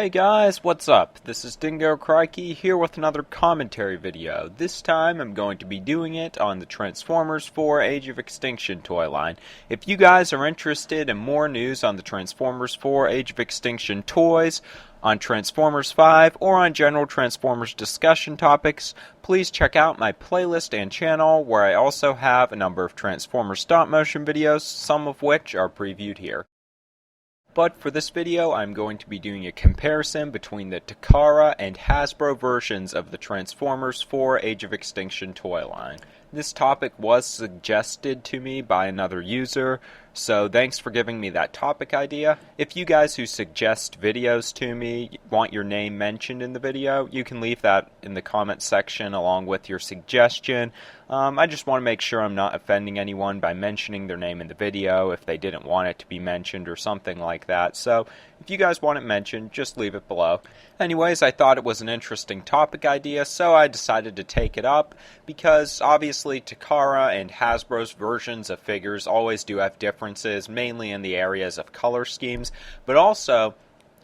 Hey guys, what's up? This is Dingo Crikey here with another commentary video. This time I'm going to be doing it on the Transformers 4 Age of Extinction toy line. If you guys are interested in more news on the Transformers 4 Age of Extinction toys, on Transformers 5, or on general Transformers discussion topics, please check out my playlist and channel where I also have a number of Transformers stop motion videos, some of which are previewed here. But for this video, I'm going to be doing a comparison between the Takara and Hasbro versions of the Transformers 4 Age of Extinction toy line. This topic was suggested to me by another user, so thanks for giving me that topic idea. If you guys who suggest videos to me want your name mentioned in the video, you can leave that in the comment section along with your suggestion. I just want to make sure I'm not offending anyone by mentioning their name in the video if they didn't want it to be mentioned or something like that. So if you guys want it mentioned, just leave it below. Anyways, I thought it was an interesting topic idea, so I decided to take it up because obviously Takara and Hasbro's versions of figures always do have differences, mainly in the areas of color schemes, but also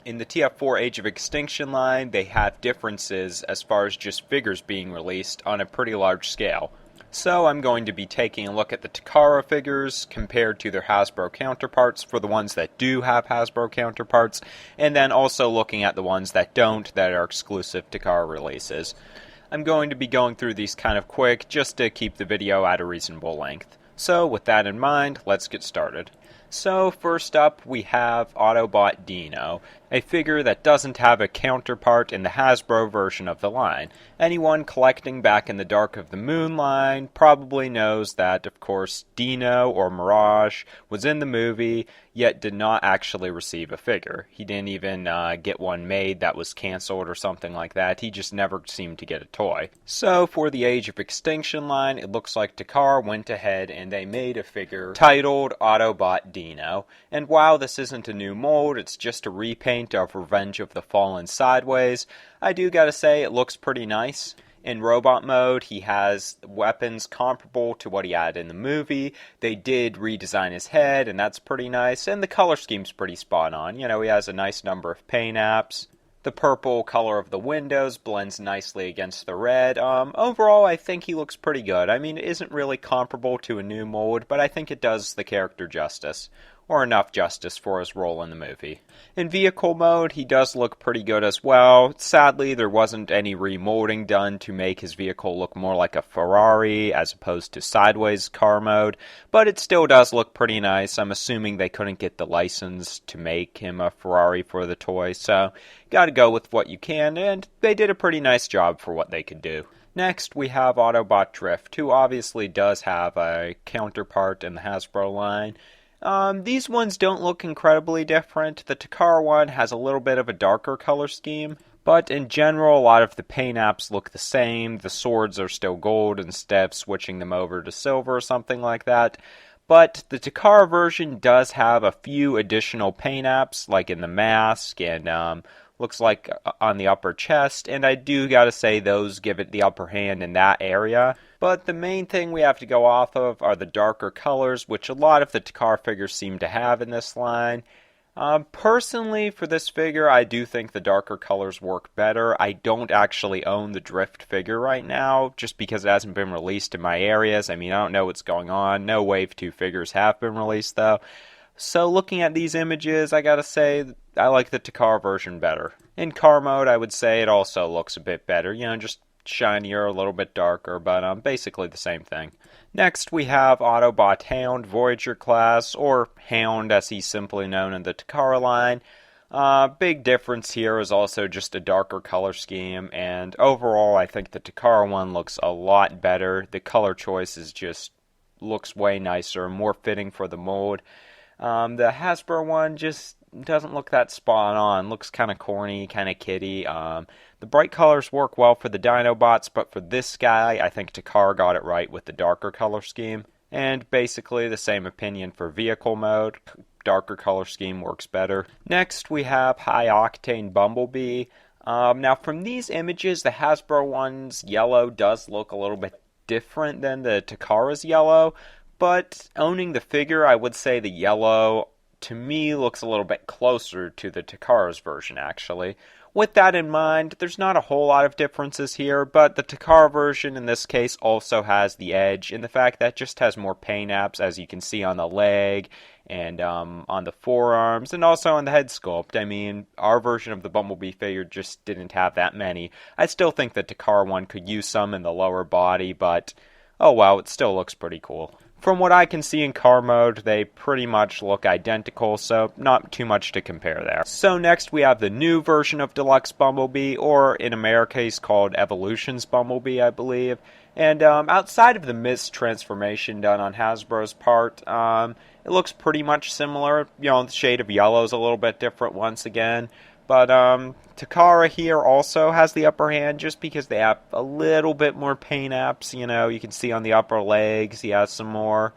in the TF4 Age of Extinction line, they have differences as far as just figures being released on a pretty large scale. So I'm going to be taking a look at the Takara figures compared to their Hasbro counterparts for the ones that do have Hasbro counterparts, and then also looking at the ones that don't, that are exclusive Takara releases. I'm going to be going through these kind of quick just to keep the video at a reasonable length. So with that in mind, let's get started. So first up we have Autobot Dino, a figure that doesn't have a counterpart in the Hasbro version of the line. Anyone collecting back in the Dark of the Moon line probably knows that, of course, Dino, or Mirage, was in the movie, yet did not actually receive a figure. He didn't even get one made that was cancelled or something like that. He just never seemed to get a toy. So for the Age of Extinction line, it looks like Takara went ahead and they made a figure titled Autobot Dino. And while this isn't a new mold, it's just a repaint of Revenge of the Fallen Sideways, I do gotta say it looks pretty nice. In robot mode, he has weapons comparable to what he had in the movie. They did redesign his head, and that's pretty nice. And the color scheme's pretty spot on. You know, he has a nice number of paint apps. The purple color of the windows blends nicely against the red. Overall, I think he looks pretty good. I mean, it isn't really comparable to a new mold, but I think it does the character justice. Or enough justice for his role in the movie. In vehicle mode, he does look pretty good as well. Sadly, there wasn't any remolding done to make his vehicle look more like a Ferrari as opposed to sideways car mode, but it still does look pretty nice. I'm assuming they couldn't get the license to make him a Ferrari for the toy, so gotta go with what you can, and they did a pretty nice job for what they could do. Next, we have Autobot Drift, who obviously does have a counterpart in the Hasbro line. These ones don't look incredibly different. The Takara one has a little bit of a darker color scheme, but in general, a lot of the paint apps look the same. The swords are still gold instead of switching them over to silver or something like that. But the Takara version does have a few additional paint apps, like in the mask and looks like on the upper chest, and I do gotta say those give it the upper hand in that area. But the main thing we have to go off of are the darker colors, which a lot of the Takara figures seem to have in this line. Personally, for this figure, I do think the darker colors work better. I don't actually own the Drift figure right now, just because it hasn't been released in my areas. I mean, I don't know what's going on. No Wave 2 figures have been released, though. So looking at these images, I gotta say, I like the Takara version better. In car mode, I would say it also looks a bit better. You know, just shinier, a little bit darker, but basically the same thing. Next, we have Autobot Hound, Voyager class, or Hound as he's simply known in the Takara line. Big difference here is also just a darker color scheme, and overall I think the Takara one looks a lot better. The color choice is just looks way nicer, more fitting for the mold. The Hasbro one just doesn't look that spot on. Looks kind of corny, kind of kiddie. The bright colors work well for the Dinobots, but for this guy, I think Takara got it right with the darker color scheme. And basically the same opinion for vehicle mode. Darker color scheme works better. Next, we have High Octane Bumblebee. Now, from these images, the Hasbro one's yellow does look a little bit different than the Takara's yellow. But owning the figure, I would say the yellow to me, looks a little bit closer to the Takara's version, actually. With that in mind, there's not a whole lot of differences here, but the Takara version in this case also has the edge in the fact that it just has more paint apps, as you can see on the leg and on the forearms, and also on the head sculpt. I mean, our version of the Bumblebee figure just didn't have that many. I still think the Takara one could use some in the lower body, but oh wow, it still looks pretty cool. From what I can see in car mode, they pretty much look identical, so not too much to compare there. So next we have the new version of Deluxe Bumblebee, or in America's called Evolutions Bumblebee, I believe. And outside of the mist transformation done on Hasbro's part, it looks pretty much similar. You know, the shade of yellow is a little bit different once again. But Takara here also has the upper hand just because they have a little bit more paint apps. You know, you can see on the upper legs he has some more.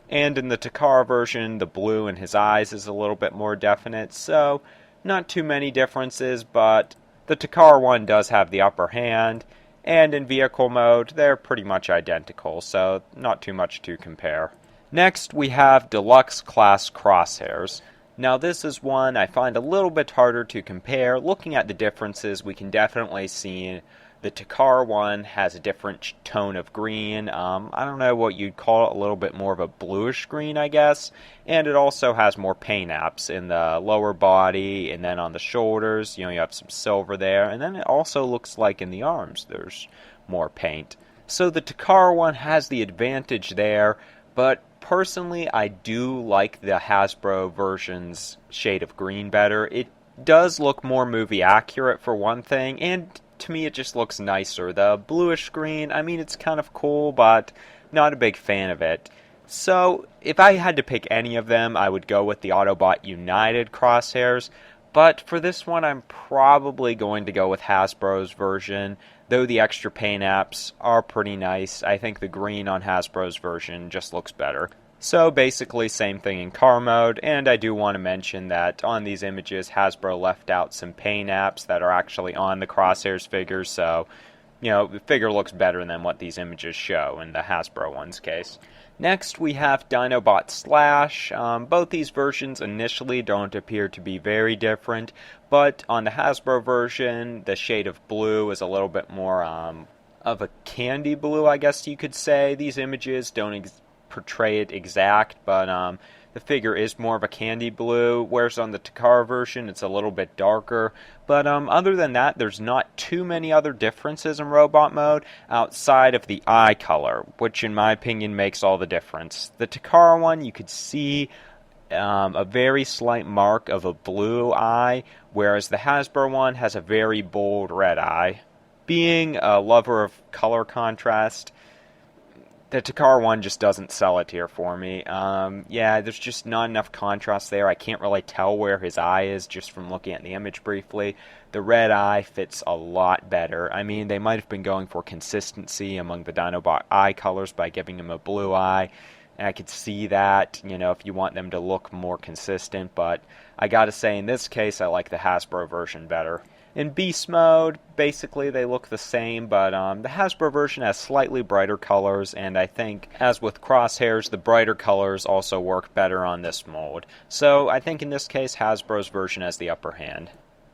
And in the Takara version, the blue in his eyes is a little bit more definite. So, not too many differences, but the Takara one does have the upper hand. And in vehicle mode, they're pretty much identical, so not too much to compare. Next, we have Deluxe Class Crosshairs. Now this is one I find a little bit harder to compare. Looking at the differences, we can definitely see the Takara one has a different tone of green. I don't know what you'd call it, a little bit more of a bluish green, I guess. And it also has more paint apps in the lower body and then on the shoulders. You know, you have some silver there. And then it also looks like in the arms there's more paint. So the Takara one has the advantage there, but personally, I do like the Hasbro version's shade of green better. It does look more movie accurate for one thing, and to me it just looks nicer. The bluish green, I mean, it's kind of cool, but not a big fan of it. So, if I had to pick any of them, I would go with the Autobot United crosshairs, but for this one, I'm probably going to go with Hasbro's version. Though the extra paint apps are pretty nice, I think the green on Hasbro's version just looks better. So basically same thing in car mode, and I do want to mention that on these images Hasbro left out some paint apps that are actually on the Crosshairs figures, so you know, the figure looks better than what these images show in the Hasbro one's case. Next we have Dinobot Slash. Both these versions initially don't appear to be very different, but on the Hasbro version, the shade of blue is a little bit more of a candy blue, I guess you could say. These images don't portray it exact, but the figure is more of a candy blue, whereas on the Takara version it's a little bit darker. But other than that, there's not too many other differences in robot mode outside of the eye color, which in my opinion makes all the difference. The Takara one, you could see a very slight mark of a blue eye, whereas the Hasbro one has a very bold red eye. Being a lover of color contrast, the Takara one just doesn't sell it here for me. Yeah, there's just not enough contrast there. I can't really tell where his eye is just from looking at the image briefly. The red eye fits a lot better. I mean, they might have been going for consistency among the Dinobot eye colors by giving him a blue eye. And I could see that, you know, if you want them to look more consistent. But I gotta say, in this case, I like the Hasbro version better. In Beast Mode, basically they look the same, but the Hasbro version has slightly brighter colors, and I think, as with Crosshairs, the brighter colors also work better on this mold. So I think in this case, Hasbro's version has the upper hand.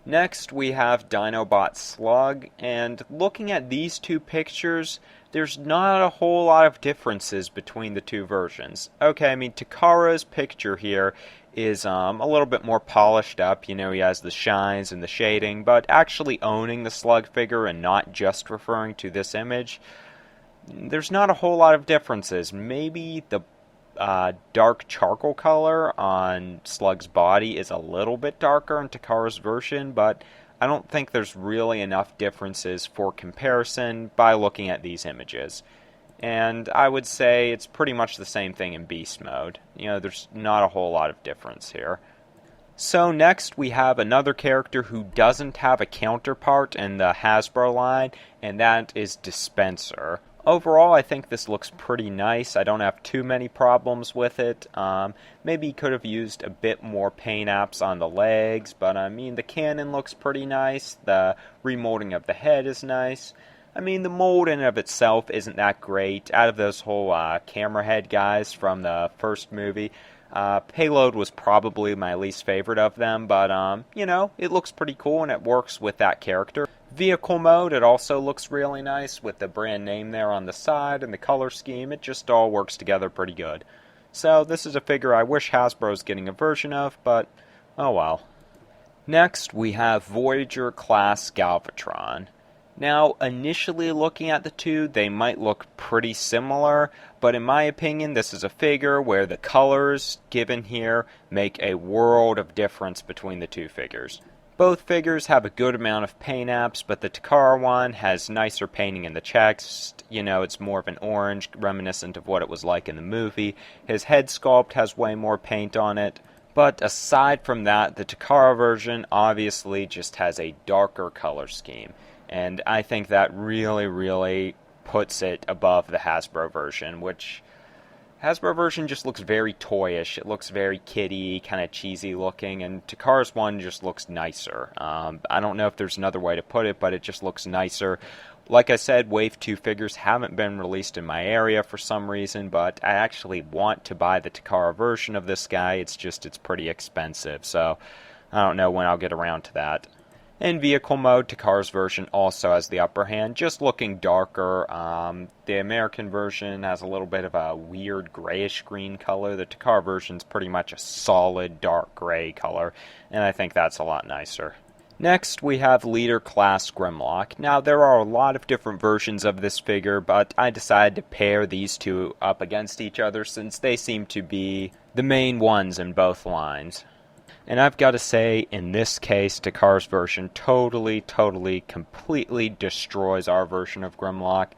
Next, we have Dinobot Slug, and looking at these two pictures, there's not a whole lot of differences between the two versions. Okay, I mean, Takara's picture here is a little bit more polished up. You know, he has the shines and the shading, but actually owning the Slug figure and not just referring to this image, there's not a whole lot of differences. Maybe the dark charcoal color on Slug's body is a little bit darker in Takara's version, but I don't think there's really enough differences for comparison by looking at these images. And I would say it's pretty much the same thing in Beast Mode. You know, there's not a whole lot of difference here. So next we have another character who doesn't have a counterpart in the Hasbro line, and that is Dispenser. Overall, I think this looks pretty nice. I don't have too many problems with it. Maybe could have used a bit more paint apps on the legs, but I mean, the cannon looks pretty nice. The remolding of the head is nice. I mean, the mold in and of itself isn't that great. Out of those whole camera head guys from the first movie, Payload was probably my least favorite of them, but, you know, it looks pretty cool and it works with that character. Vehicle mode, it also looks really nice with the brand name there on the side and the color scheme. It just all works together pretty good. So this is a figure I wish Hasbro's getting a version of, but oh well. Next, we have Voyager class Galvatron. Now, initially looking at the two, they might look pretty similar, but in my opinion, this is a figure where the colors given here make a world of difference between the two figures. Both figures have a good amount of paint apps, but the Takara one has nicer painting in the chest. You know, it's more of an orange, reminiscent of what it was like in the movie. His head sculpt has way more paint on it. But aside from that, the Takara version obviously just has a darker color scheme. And I think that really puts it above the Hasbro version, which Hasbro version just looks very toyish. It looks very kiddie, kind of cheesy looking, and Takara's one just looks nicer. I don't know if there's another way to put it, but it just looks nicer. Like I said, Wave 2 figures haven't been released in my area for some reason, but I actually want to buy the Takara version of this guy. It's pretty expensive, so I don't know when I'll get around to that. In vehicle mode, Takara's version also has the upper hand, just looking darker. The American version has a little bit of a weird grayish green color. The Takara version is pretty much a solid dark gray color, and I think that's a lot nicer. Next, we have Leader Class Grimlock. Now, there are a lot of different versions of this figure, but I decided to pair these two up against each other since they seem to be the main ones in both lines. And I've got to say, in this case, Takara's version totally, completely destroys our version of Grimlock.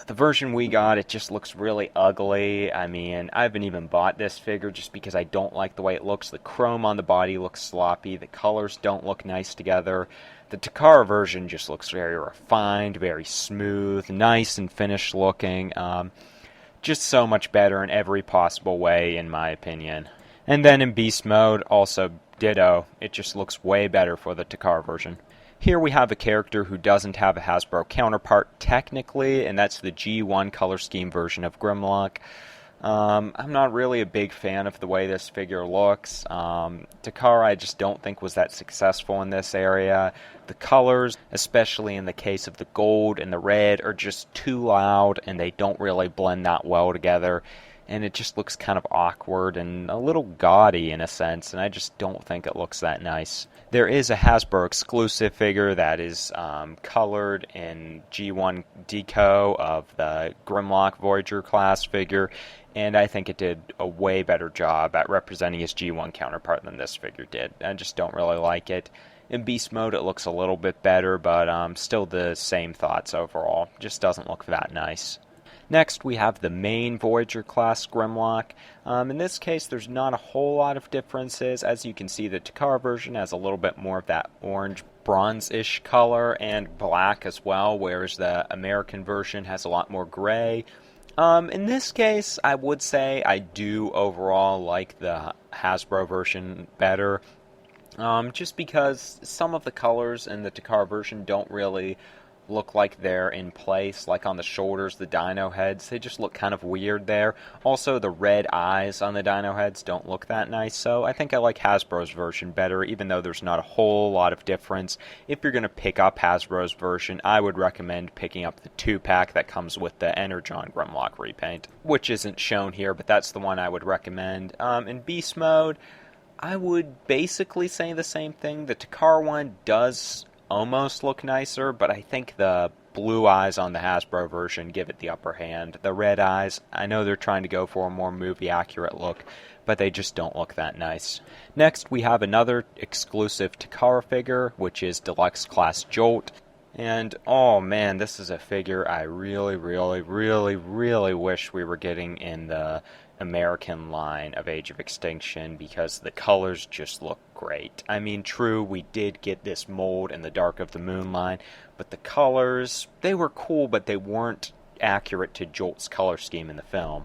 The version we got, it just looks really ugly. I mean, I haven't even bought this figure just because I don't like the way it looks. The chrome on the body looks sloppy. The colors don't look nice together. The Takara version just looks very refined, very smooth, nice and finished looking. Just so much better in every possible way, in my opinion. And then in Beast mode, also ditto. It just looks way better for the Takara version. Here we have a character who doesn't have a Hasbro counterpart technically, and that's the G1 color scheme version of Grimlock. I'm not really a big fan of the way this figure looks. Takara I just don't think was that successful in this area. The colors, especially in the case of the gold and the red, are just too loud and they don't really blend that well together. And it just looks kind of awkward and a little gaudy in a sense, and I just don't think it looks that nice. There is a Hasbro exclusive figure that is colored in G1 deco of the Grimlock Voyager class figure, and I think it did a way better job at representing his G1 counterpart than this figure did. I just don't really like it. In Beast mode it looks a little bit better, but still the same thoughts overall. Just doesn't look that nice. Next, we have the main Voyager class Grimlock. In this case, there's not a whole lot of differences. As you can see, the Takara version has a little bit more of that orange bronze-ish color and black as well, whereas the American version has a lot more gray. In this case, I would say I do overall like the Hasbro version better. Just because some of the colors in the Takara version don't really look like they're in place, like on the shoulders, the dino heads, they just look kind of weird there. Also, the red eyes on the dino heads don't look that nice, so I think I like Hasbro's version better, even though there's not a whole lot of difference. If you're going to pick up Hasbro's version, I would recommend picking up the 2-pack that comes with the Energon Grimlock repaint, which isn't shown here, but that's the one I would recommend. In Beast mode, I would basically say the same thing. The Takara one does almost look nicer, but I think the blue eyes on the Hasbro version give it the upper hand. The red eyes, I know they're trying to go for a more movie-accurate look, but they just don't look that nice. Next, we have another exclusive Takara figure, which is Deluxe Class Jolt. And, oh man, this is a figure I really wish we were getting in the American line of Age of Extinction, because the colors just look great. I mean, true, we did get this mold in the Dark of the Moon line, but the colors, they were cool, but they weren't accurate to Jolt's color scheme in the film.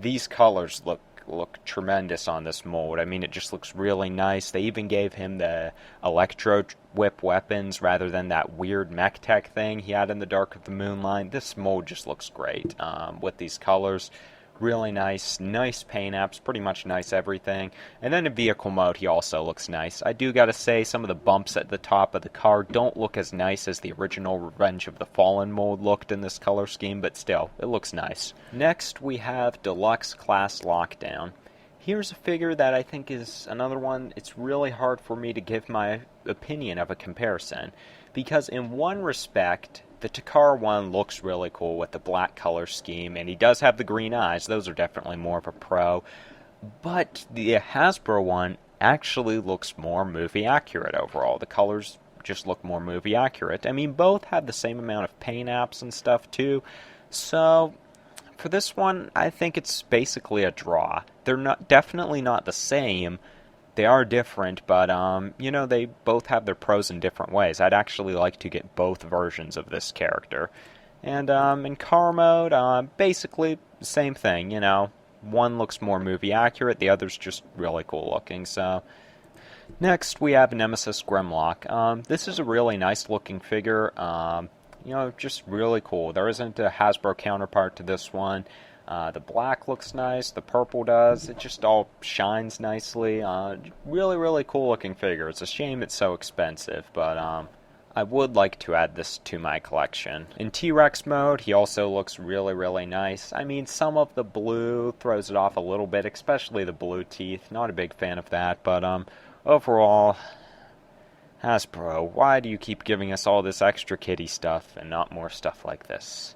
These colors look tremendous on this mold. I mean, it just looks really nice. They even gave him the electro whip weapons rather than that weird mech tech thing he had in the Dark of the Moon line. This mold just looks great with these colors. really nice paint apps, pretty much nice everything. And then in vehicle mode, he also looks nice. I do gotta say, some of the bumps at the top of the car don't look as nice as the original Revenge of the Fallen mold looked in this color scheme, but still, it looks nice. Next, we have Deluxe Class Lockdown. Here's a figure that I think is another one. It's really hard for me to give my opinion of a comparison, because in one respect, the Takara one looks really cool with the black color scheme, and he does have the green eyes. Those are definitely more of a pro. But the Hasbro one actually looks more movie accurate overall. The colors just look more movie accurate. I mean, both have the same amount of paint apps and stuff too. So for this one, I think it's basically a draw. They're definitely not the same. They are different, but, they both have their pros in different ways. I'd actually like to get both versions of this character. And, in car mode, basically, same thing, One looks more movie accurate, the other's just really cool looking, so. Next, we have Nemesis Grimlock. This is a really nice looking figure, just really cool. There isn't a Hasbro counterpart to this one. The black looks nice, the purple does, it just all shines nicely. Really, really cool looking figure. It's a shame it's so expensive, but I would like to add this to my collection. In T-Rex mode, he also looks really, really nice. I mean, some of the blue throws it off a little bit, especially the blue teeth. Not a big fan of that, but overall, Hasbro, why do you keep giving us all this extra kitty stuff and not more stuff like this?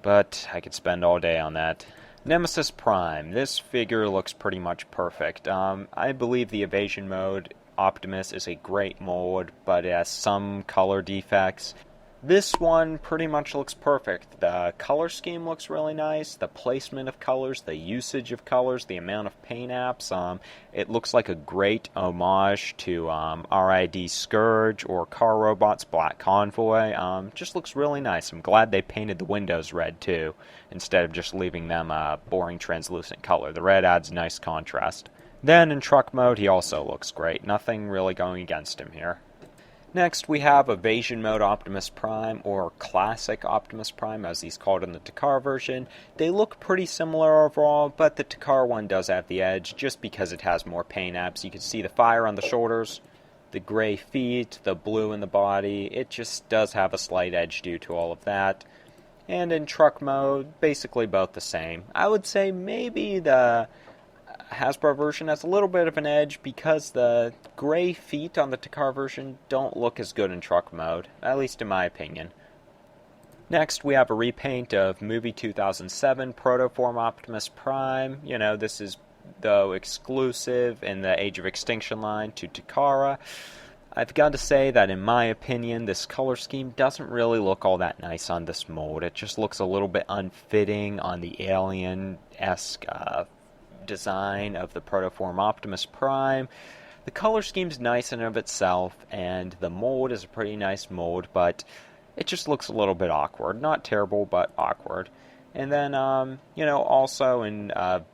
But I could spend all day on that. Nemesis Prime. This figure looks pretty much perfect. I believe the evasion mode Optimus is a great mold, but it has some color defects. This one pretty much looks perfect. The color scheme looks really nice, the placement of colors, the usage of colors, the amount of paint apps. It looks like a great homage to RID Scourge or Car Robot's Black Convoy. Just looks really nice. I'm glad they painted the windows red too, instead of just leaving them a boring translucent color. The red adds nice contrast. Then in truck mode, he also looks great. Nothing really going against him here. Next, we have Evasion Mode Optimus Prime, or Classic Optimus Prime, as he's called in the Takara version. They look pretty similar overall, but the Takara one does have the edge, just because it has more paint apps. You can see the fire on the shoulders, the gray feet, the blue in the body. It just does have a slight edge due to all of that. And in truck mode, basically both the same. I would say maybe the Hasbro version has a little bit of an edge because the gray feet on the Takara version don't look as good in truck mode, at least in my opinion. Next, we have a repaint of movie 2007 Protoform Optimus Prime. This is, though, exclusive in the Age of Extinction line to Takara. I've got to say that, in my opinion, this color scheme doesn't really look all that nice on this mold. It just looks a little bit unfitting on the alien-esque design of the Protoform Optimus Prime. The color scheme's nice in and of itself, and the mold is a pretty nice mold, but it just looks a little bit awkward. Not terrible, but awkward. And then, also in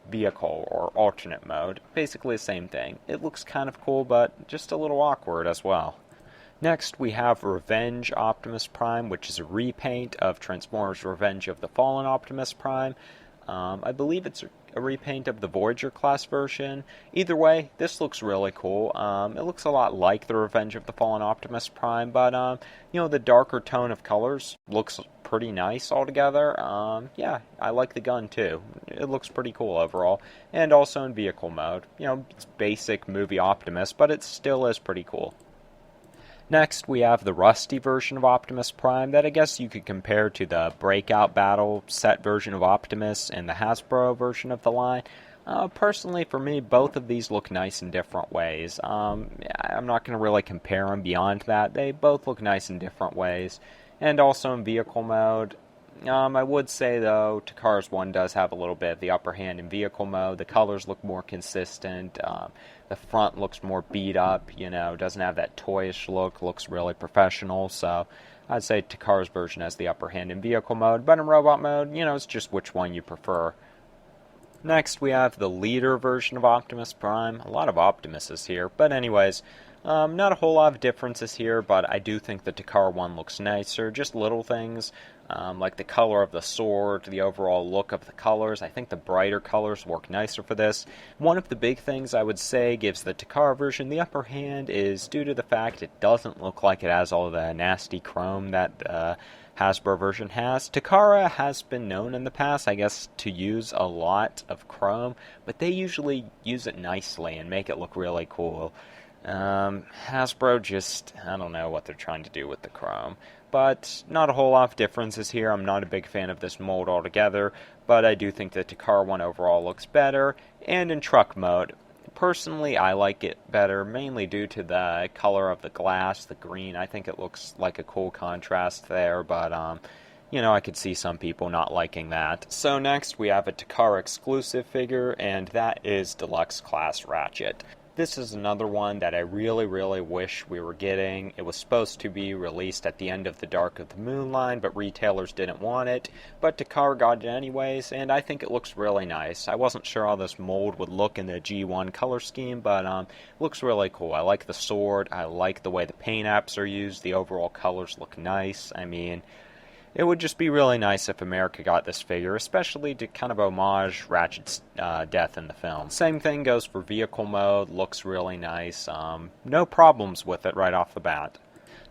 vehicle or alternate mode, basically the same thing. It looks kind of cool, but just a little awkward as well. Next, we have Revenge Optimus Prime, which is a repaint of Transformers Revenge of the Fallen Optimus Prime. I believe it's a repaint of the Voyager class version. Either way, this looks really cool. It looks a lot like the Revenge of the Fallen Optimus Prime, but, the darker tone of colors looks pretty nice altogether. Yeah, I like the gun too. It looks pretty cool overall. And also in vehicle mode. It's basic movie Optimus, but it still is pretty cool. Next, we have the Rusty version of Optimus Prime that I guess you could compare to the Breakout Battle set version of Optimus and the Hasbro version of the line. Personally, for me, both of these look nice in different ways. I'm not going to really compare them beyond that. They both look nice in different ways. And also in vehicle mode, I would say, though, Takara's one does have a little bit of the upper hand in vehicle mode. The colors look more consistent. The front looks more beat up, doesn't have that toyish look, looks really professional. So I'd say Takara's version has the upper hand in vehicle mode, but in robot mode, it's just which one you prefer. Next, we have the Leader version of Optimus Prime. A lot of Optimuses here, but anyways, Not a whole lot of differences here, but I do think the Takara one looks nicer. Just little things, like the color of the sword, the overall look of the colors. I think the brighter colors work nicer for this. One of the big things I would say gives the Takara version the upper hand is due to the fact it doesn't look like it has all the nasty chrome that the Hasbro version has. Takara has been known in the past, I guess, to use a lot of chrome, but they usually use it nicely and make it look really cool. Hasbro just, I don't know what they're trying to do with the chrome. But not a whole lot of differences here. I'm not a big fan of this mold altogether, but I do think the Takara one overall looks better. And in truck mode, personally, I like it better, mainly due to the color of the glass, the green. I think it looks like a cool contrast there, but you know, I could see some people not liking that. So next we have a Takara exclusive figure, and that is Deluxe Class Ratchet. This is another one that I really wish we were getting. It was supposed to be released at the end of the Dark of the Moon line, but retailers didn't want it. But Takara got it anyways, and I think it looks really nice. I wasn't sure how this mold would look in the G1 color scheme, but it looks really cool. I like the sword, I like the way the paint apps are used, the overall colors look nice. I mean, it would just be really nice if America got this figure, especially to kind of homage Ratchet's death in the film. Same thing goes for vehicle mode, looks really nice, no problems with it right off the bat.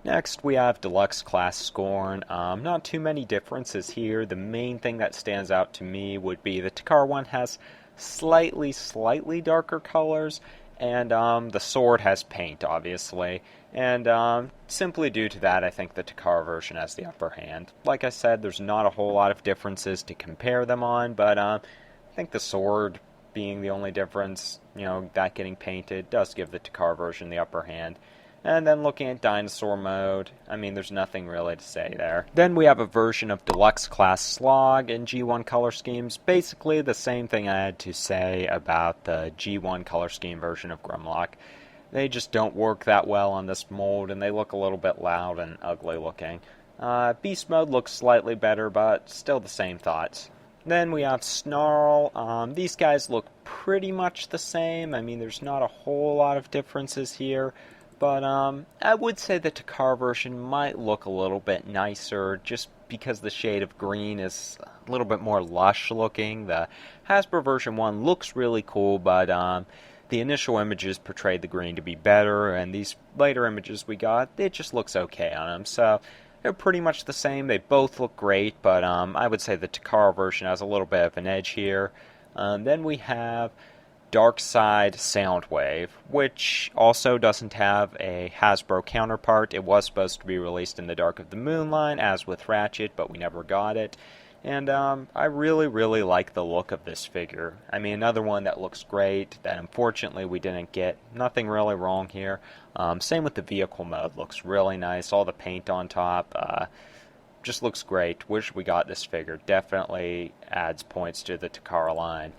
Next we have Deluxe Class Scorn. Not too many differences here. The main thing that stands out to me would be the Takara one has slightly darker colors, and the sword has paint, obviously. And simply due to that, I think the Takara version has the upper hand. Like I said, there's not a whole lot of differences to compare them on, but I think the sword being the only difference, you know, that getting painted, does give the Takara version the upper hand. And then looking at dinosaur mode, I mean, there's nothing really to say there. Then we have a version of Deluxe Class Slog in G1 color schemes. Basically the same thing I had to say about the G1 color scheme version of Grimlock. They just don't work that well on this mold, and they look a little bit loud and ugly looking. Beast mode looks slightly better, but still the same thoughts. Then we have Snarl. These guys look pretty much the same. I mean, there's not a whole lot of differences here. But I would say the Takara version might look a little bit nicer just because the shade of green is a little bit more lush looking. The Hasbro version 1 looks really cool, but the initial images portrayed the green to be better, and these later images we got, it just looks okay on them. So they're pretty much the same. They both look great, but I would say the Takara version has a little bit of an edge here. Then we have Darkside Soundwave, which also doesn't have a Hasbro counterpart. It was supposed to be released in the Dark of the Moon line, as with Ratchet, but we never got it. And I really like the look of this figure. I mean, another one that looks great, that unfortunately we didn't get. Nothing really wrong here. Same with the vehicle mode, looks really nice. All the paint on top, just looks great. Wish we got this figure. Definitely adds points to the Takara line.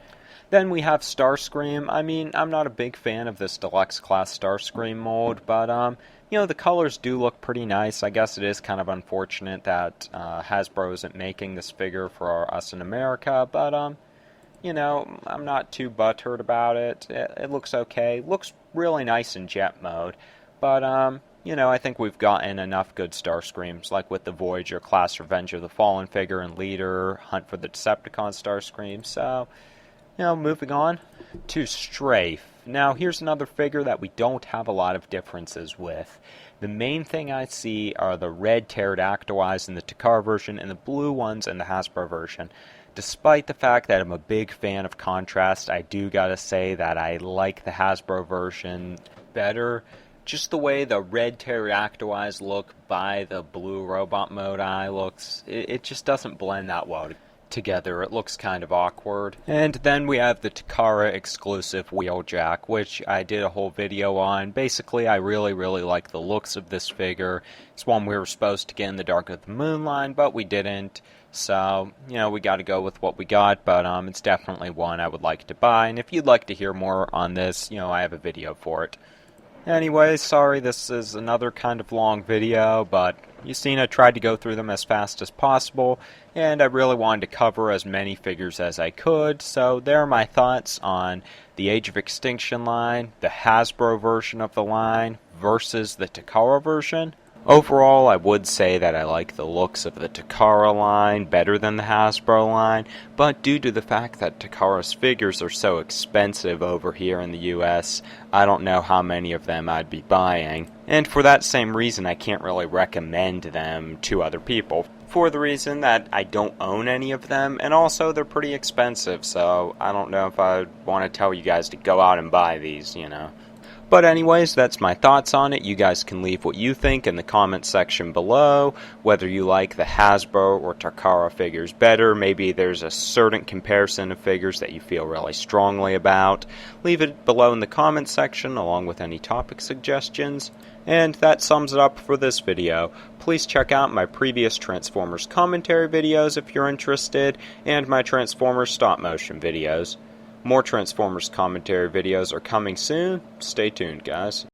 Then we have Starscream. I mean, I'm not a big fan of this Deluxe Class Starscream mold, but you know, the colors do look pretty nice. I guess it is kind of unfortunate that Hasbro isn't making this figure for us in America, but you know, I'm not too butthurt about it. It looks okay. Looks really nice in jet mode, but you know, I think we've gotten enough good Starscreams, like with the Voyager Class Revenge of the Fallen figure and Leader, Hunt for the Decepticon Starscream, so you know, moving on to Strafe. Now, here's another figure that we don't have a lot of differences with. The main thing I see are the red pterodactyl eyes in the Takara version and the blue ones in the Hasbro version. Despite the fact that I'm a big fan of contrast, I do gotta say that I like the Hasbro version better. Just the way the red pterodactyl eyes look by the blue robot mode eye looks, it just doesn't blend that well together. It looks kind of awkward. And then we have the Takara exclusive Wheeljack, which I did a whole video on. Basically, I really like the looks of this figure. It's one we were supposed to get in the Dark of the Moon line, but we didn't. So, you know, we got to go with what we got, but it's definitely one I would like to buy. And if you'd like to hear more on this, you know, I have a video for it. Anyway, sorry this is another kind of long video, but You've seen I tried to go through them as fast as possible, and I really wanted to cover as many figures as I could, so there are my thoughts on the Age of Extinction line, the Hasbro version of the line, versus the Takara version. Overall, I would say that I like the looks of the Takara line better than the Hasbro line, but due to the fact that Takara's figures are so expensive over here in the US, I don't know how many of them I'd be buying. And for that same reason, I can't really recommend them to other people. For the reason that I don't own any of them, and also they're pretty expensive, so I don't know if I want to tell you guys to go out and buy these, you know. But anyways, that's my thoughts on it. You guys can leave what you think in the comment section below, whether you like the Hasbro or Takara figures better. Maybe there's a certain comparison of figures that you feel really strongly about. Leave it below in the comment section along with any topic suggestions. And that sums it up for this video. Please check out my previous Transformers commentary videos if you're interested, and my Transformers stop motion videos. More Transformers commentary videos are coming soon. Stay tuned, guys.